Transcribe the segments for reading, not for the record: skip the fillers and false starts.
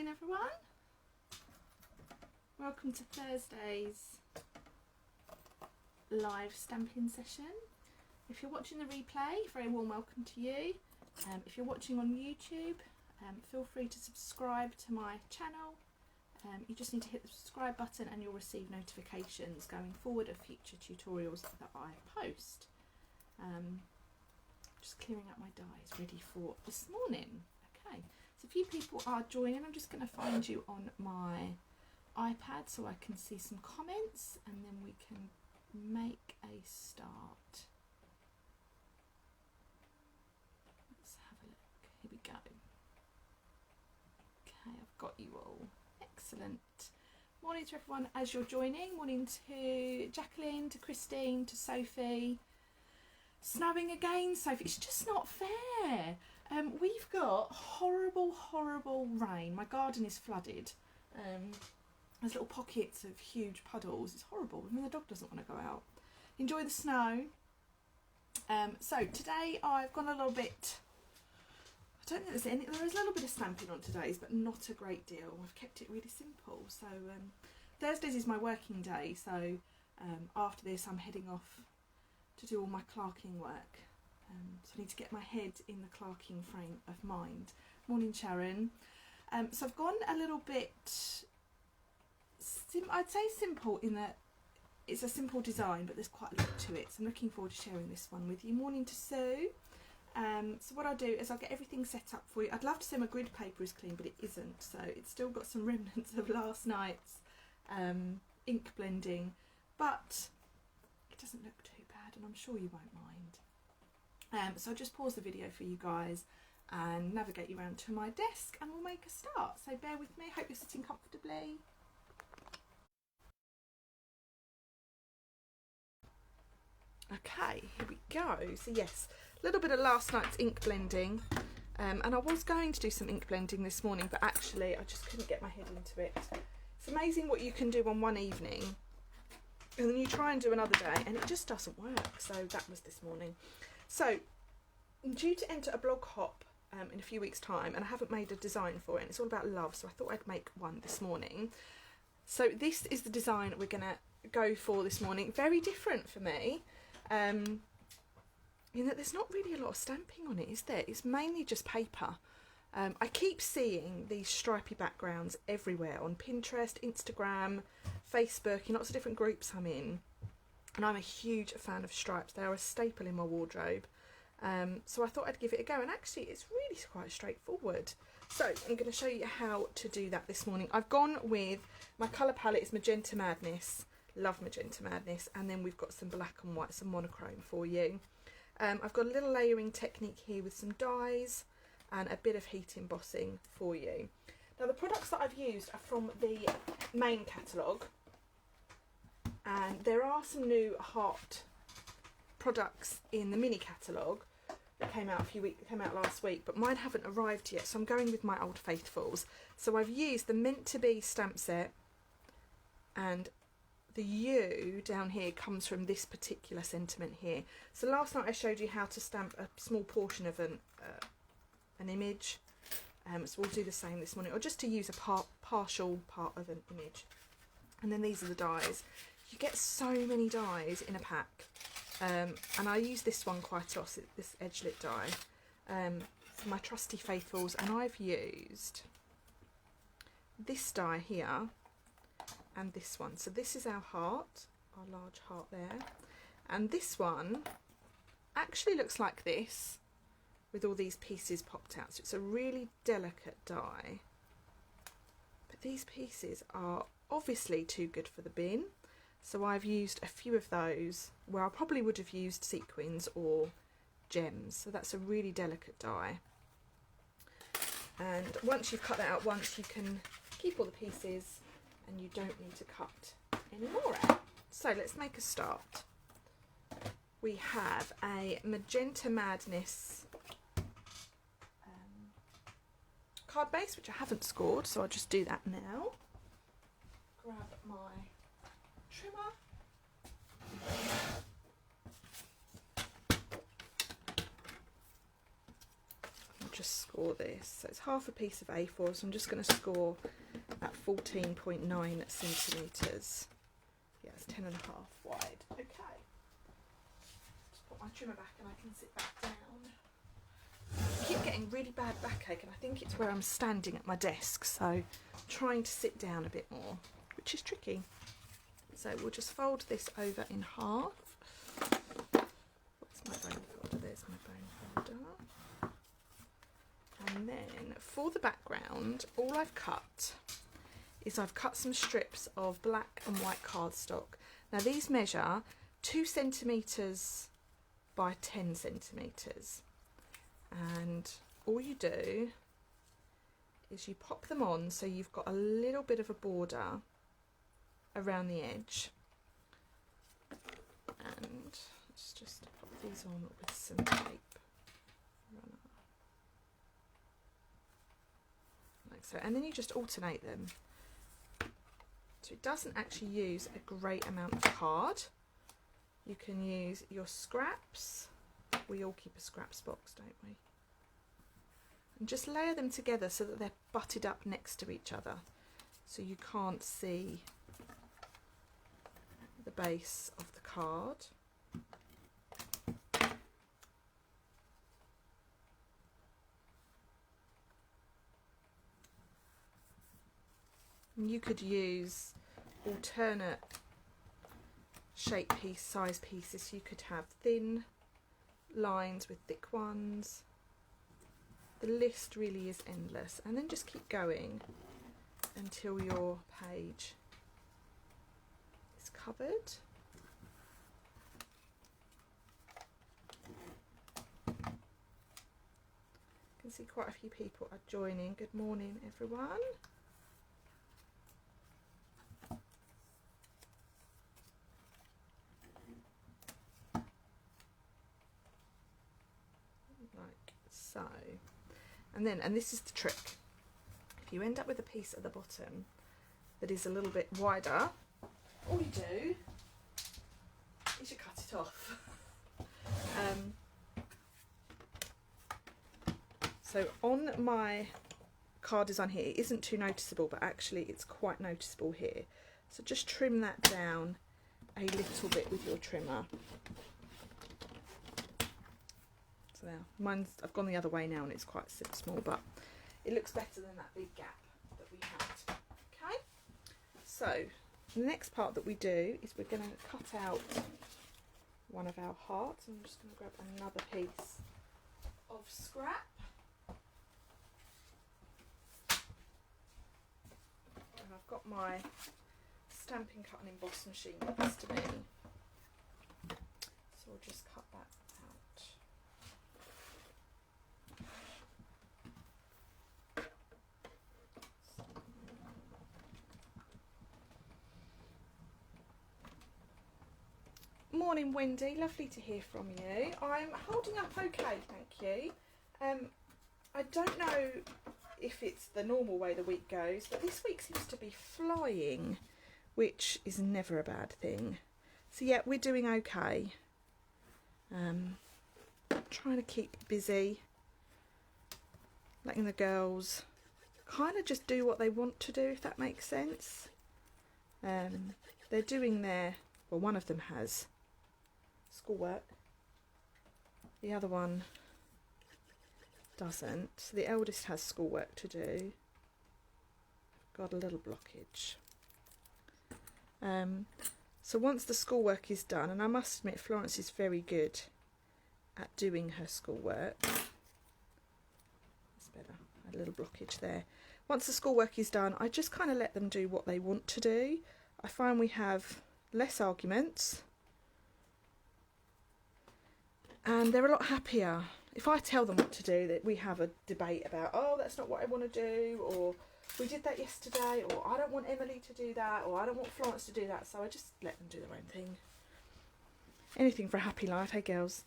morning everyone. Welcome to Thursday's live stamping session. If you're watching the replay, very warm welcome to you. If you're watching on YouTube, feel free to subscribe to my channel. You just need to hit the subscribe button and you'll receive notifications going forward of future tutorials that I post. Just clearing up my dies ready for this morning. Okay, so a few people are joining. I'm just going to find you on my iPad so I can see some comments and then we can make a start. Let's have a look. Here we go. Okay, I've got you all. Excellent. Morning to everyone as you're joining. Morning to Jacqueline, to Christine, to Sophie. Snowing again, Sophie. It's just not fair. We've got horrible rain. My garden is flooded. There's little pockets of huge puddles. It's horrible. I mean, the dog doesn't want to go out. Enjoy the snow. So today I've gone a little bit. I don't think there's any. There is a little bit of stamping on today's, but not a great deal. I've kept it really simple. So Thursdays is my working day. So after this, I'm heading off to do all my clerking work. So I need to get my head in the clerking frame of mind. Morning, Sharon. So I've gone a little bit, I'd say simple in that it's a simple design, but there's quite a lot to it. So I'm looking forward to sharing this one with you. Morning to Sue. So what I'll do is I'll get everything set up for you. I'd love to say my grid paper is clean, but it isn't. So it's still got some remnants of last night's ink blending, but it doesn't look too bad and I'm sure you won't mind. So I'll just pause the video for you guys and navigate you around to my desk and we'll make a start. So bear with me, hope you're sitting comfortably. Okay, here we go. So yes, a little bit of last night's ink blending, and I was going to do some ink blending this morning, but actually I just couldn't get my head into it. It's amazing what you can do on one evening and then you try and do another day and it just doesn't work. So that was this morning. So I'm due to enter a blog hop in a few weeks time and I haven't made a design for it, and it's all about love, so I thought I'd make one this morning. So this is the design we're gonna go for this morning. Very different for me, in that there's not really a lot of stamping on it, is there? It's mainly just paper. I keep seeing these stripy backgrounds everywhere on Pinterest, Instagram, Facebook, in lots of different groups I'm in, and I'm a huge fan of stripes. They are a staple in my wardrobe. So I thought I'd give it a go, and actually it's really quite straightforward. So I'm going to show you how to do that this morning. I've gone with, my colour palette is Magenta Madness, love Magenta Madness, and then we've got some black and white, some monochrome for you. I've got a little layering technique here with some dies and a bit of heat embossing for you. Now the products that I've used are from the main catalogue, and there are some new heart products in the mini catalogue that came out last week, but mine haven't arrived yet, so I'm going with my old faithfuls. So I've used the Meant to Be stamp set, and the U down here comes from this particular sentiment here. So last night I showed you how to stamp a small portion of an image, so we'll do the same this morning, or just to use a partial part of an image. And then these are the dies. You get so many dies in a pack, and I use this one quite a lot, this edgelit die, for my trusty faithfuls, and I've used this die here and this one. So this is our heart, our large heart there, and this one actually looks like this with all these pieces popped out. So it's a really delicate die, but these pieces are obviously too good for the bin, so I've used a few of those where I probably would have used sequins or gems. So that's a really delicate die, and once you've cut that out once, you can keep all the pieces and you don't need to cut any more out. So let's make a start. We have a Magenta Madness card base, which I haven't scored, so I'll just do that now. Grab my trimmer. just score this. So it's half a piece of A4, so I'm just going to score at 14.9 centimetres. Yeah, it's 10.5 wide. Okay. Just put my trimmer back and I can sit back down. I keep getting really bad backache, and I think it's where I'm standing at my desk, so I'm trying to sit down a bit more, which is tricky. So we'll just fold this over in half. What's my bone folder? There's my bone folder. And then for the background, all I've cut is I've cut some strips of black and white cardstock. Now these measure 2 centimetres by 10 centimetres. And all you do is you pop them on so you've got a little bit of a border around the edge. And let's just pop these on with some tape. Like so. And then you just alternate them. So it doesn't actually use a great amount of card. You can use your scraps. We all keep a scraps box, don't we? And just layer them together so that they're butted up next to each other, so you can't see the base of the card. And you could use alternate shape piece, size pieces. You could have thin lines with thick ones. The list really is endless, and then just keep going until your page is covered. You can see quite a few people are joining. Good morning, everyone. Like so. And this is the trick. If you end up with a piece at the bottom that is a little bit wider, all you do is you cut it off. So on my card design here, it isn't too noticeable, but actually it's quite noticeable here. So just trim that down a little bit with your trimmer. So now, mine's, I've gone the other way now and it's quite small, but it looks better than that big gap that we had. Okay, so the next part that we do is we're going to cut out one of our hearts. I'm just going to grab another piece of scrap. And I've got my Stampin' Cut and Emboss machine next to me. So we'll just cut that out. Morning, Wendy. Lovely to hear from you. I'm holding up okay, thank you. I don't know if it's the normal way the week goes, but this week seems to be flying, which is never a bad thing. So yeah, we're doing okay. Trying to keep busy, letting the girls kind of just do what they want to do, if that makes sense. They're doing their, well, one of them has schoolwork, the other one doesn't. So the eldest has schoolwork to do. Got a little blockage. So once the schoolwork is done, and I must admit Florence is very good at doing her schoolwork. That's better. I had a little blockage there. Once the schoolwork is done, I just kind of let them do what they want to do. I find we have less arguments and they're a lot happier. If I tell them what to do, that we have a debate about, oh, that's not what I want to do, or we did that yesterday, or I don't want Emily to do that, or I don't want Florence to do that. So I just let them do their own thing. Anything for a happy life, hey girls.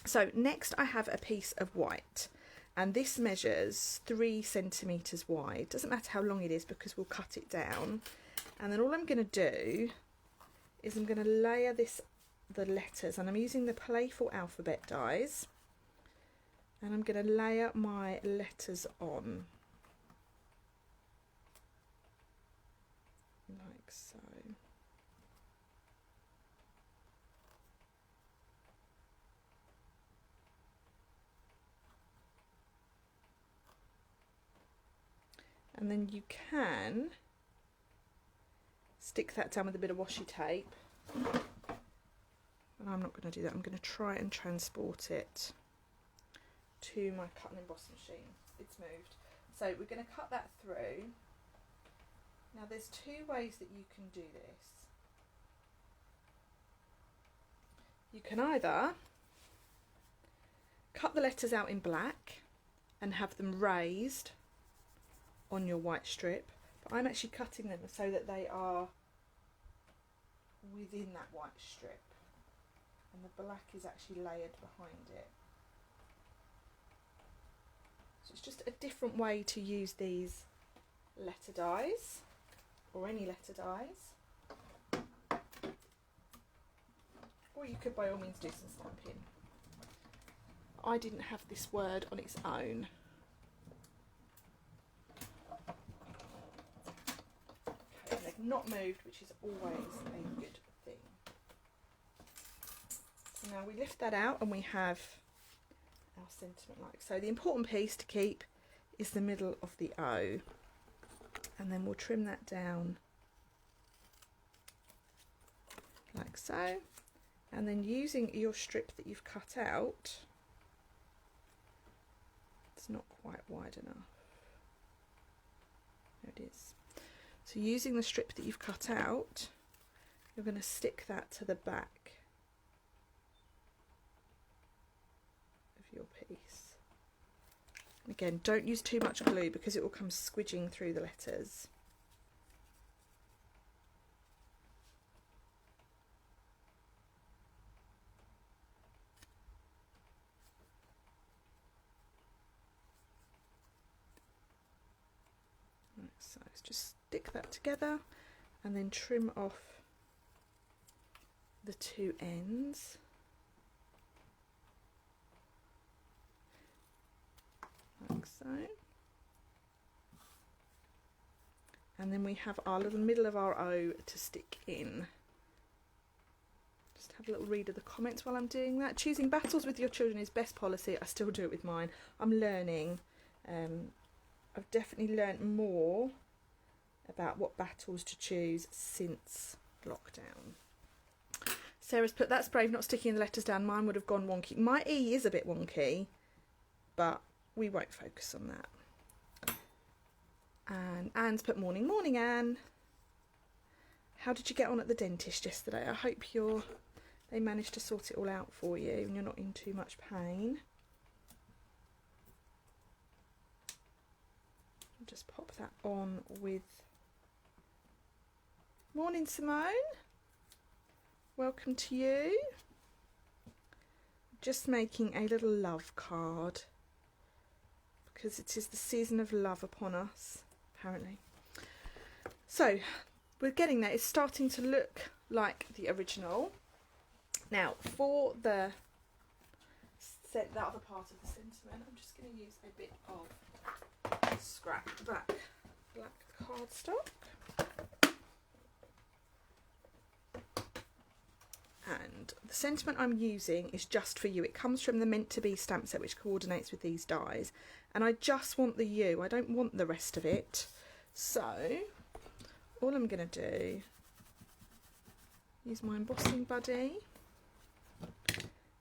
So next I have a piece of white, and this measures 3 centimetres wide. Doesn't matter how long it is because we'll cut it down. And then all I'm going to do is I'm going to layer the letters, and I'm using the Playful Alphabet dies. And I'm going to layer my letters on. Like so. And then you can stick that down with a bit of washi tape. But I'm not going to do that. I'm going to try and transport it to my cut and emboss machine. It's moved. So we're going to cut that through. Now there's two ways that you can do this. You can either cut the letters out in black and have them raised on your white strip, but I'm actually cutting them so that they are within that white strip and the black is actually layered behind it. So it's just a different way to use these letter dies, or any letter dies. Or you could by all means do some stamping. I didn't have this word on its own. Okay, they've not moved, which is always a good thing. So now we lift that out and we have our sentiment like so. The important piece to keep is the middle of the O, and then we'll trim that down like so, and then using your strip that you've cut out, it's not quite wide enough, there it is. So using the strip that you've cut out, you're going to stick that to the back of your piece. Again, don't use too much glue because it will come squidging through the letters. Right, so let's just stick that together and then trim off the two ends. Like so. And then we have our little middle of our O to stick in. Just have a little read of the comments while I'm doing that. Choosing battles with your children is best policy. I still do it with mine. I'm learning. I've definitely learnt more about what battles to choose since lockdown. Sarah's put, that's brave not sticking the letters down. Mine would have gone wonky. My E is a bit wonky, but we won't focus on that. And Anne's put morning, morning Anne. How did you get on at the dentist yesterday? I hope they managed to sort it all out for you and you're not in too much pain. I'll just pop that on with morning Simone. Welcome to you. Just making a little love card because it is the season of love upon us, apparently. So we're getting there. It's starting to look like the original. Now for the other part of the sentiment, I'm just going to use a bit of scrap black cardstock. And the sentiment I'm using is just for you. It comes from the Meant to Be stamp set, which coordinates with these dies. And I just want the U. I don't want the rest of it. So all I'm going to do, use my embossing buddy.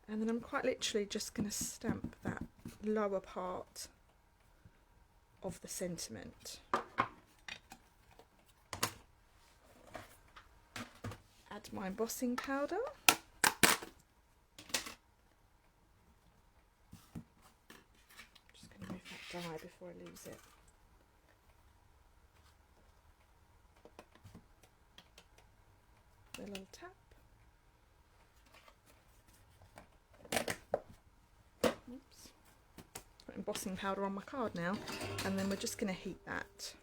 And then I'm quite literally just going to stamp that lower part of the sentiment. Add my embossing powder. Just going to move that die before I lose it. A little tap. Oops. Got embossing powder on my card now, and then we're just going to heat that.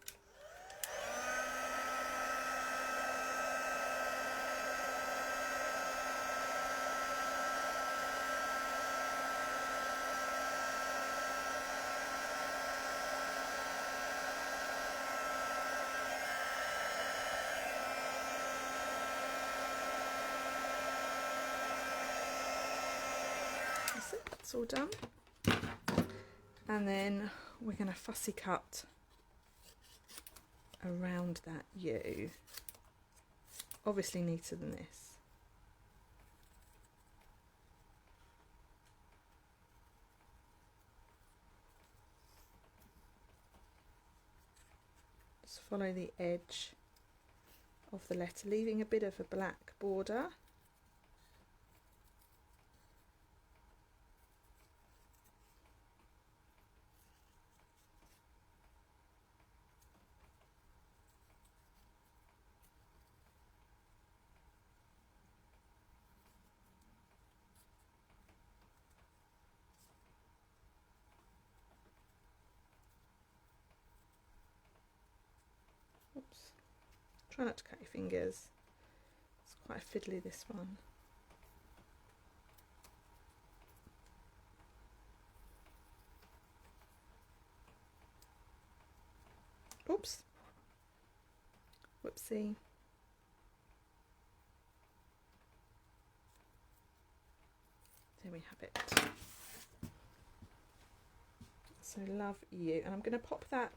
So that's all done. And then we're going to fussy cut around that U. Obviously neater than this. Just follow the edge of the letter, leaving a bit of a black border. Oops. Try not to cut your fingers. It's quite fiddly, this one. Oops. Whoopsie. There we have it. So love you. And I'm going to pop that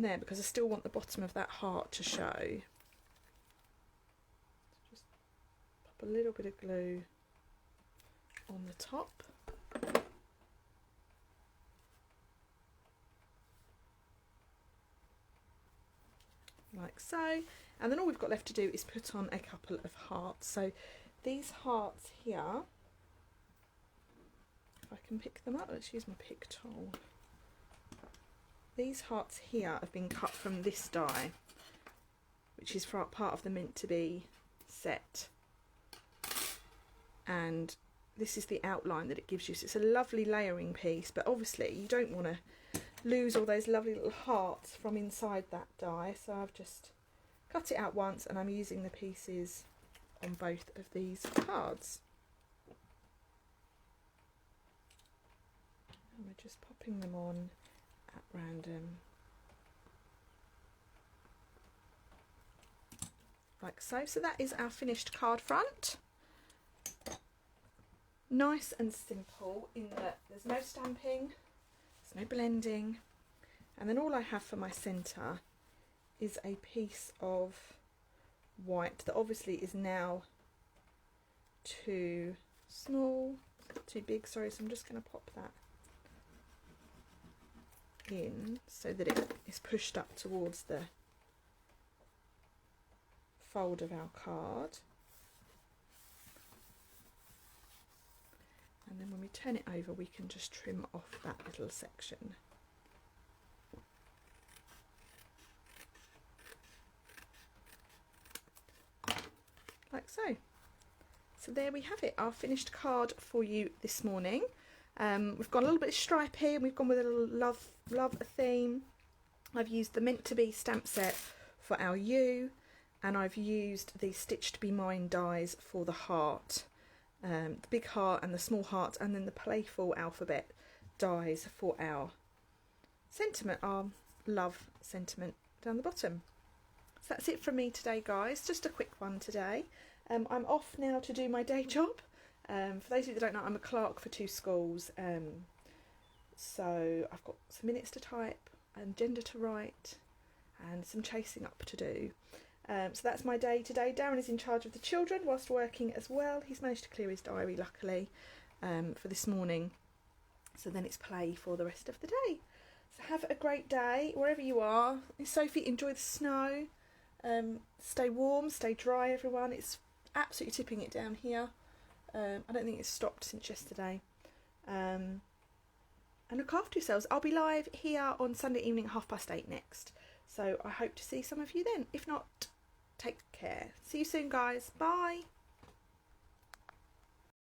there because I still want the bottom of that heart to show. So just pop a little bit of glue on the top. Like so. And then all we've got left to do is put on a couple of hearts. So these hearts here, if I can pick them up, let's use my pick tool. These hearts here have been cut from this die, which is part of the meant to be set. And this is the outline that it gives you. So it's a lovely layering piece, but obviously you don't want to lose all those lovely little hearts from inside that die. So I've just cut it out once and I'm using the pieces on both of these cards. And we're just popping them on at random, like so. So that is our finished card front. Nice and simple in that there's no stamping, there's no blending, and then all I have for my centre is a piece of white that obviously is now too small, too big, sorry, so I'm just going to pop that in so that it is pushed up towards the fold of our card. And then when we turn it over, we can just trim off that little section. Like so. So there we have it, our finished card for you this morning. We've got a little bit of stripe here, and we've gone with a little love theme. I've used the Meant to Be stamp set for our U, and I've used the Stitch to Be Mine dies for the heart, the big heart and the small heart, and then the playful alphabet dies for our sentiment, our love sentiment down the bottom. So that's it from me today, guys. Just a quick one today. I'm off now to do my day job. For those of you that don't know, I'm a clerk for 2 schools, so I've got some minutes to type, and agenda to write, and some chasing up to do. So that's my day today. Darren is in charge of the children whilst working as well. He's managed to clear his diary, luckily, for this morning. So then it's play for the rest of the day. So have a great day wherever you are. Sophie, enjoy the snow. Stay warm, stay dry, everyone. It's absolutely tipping it down here. I don't think it's stopped since yesterday. And look after yourselves. I'll be live here on Sunday evening at 8:30 next. So I hope to see some of you then. If not, take care. See you soon, guys. Bye.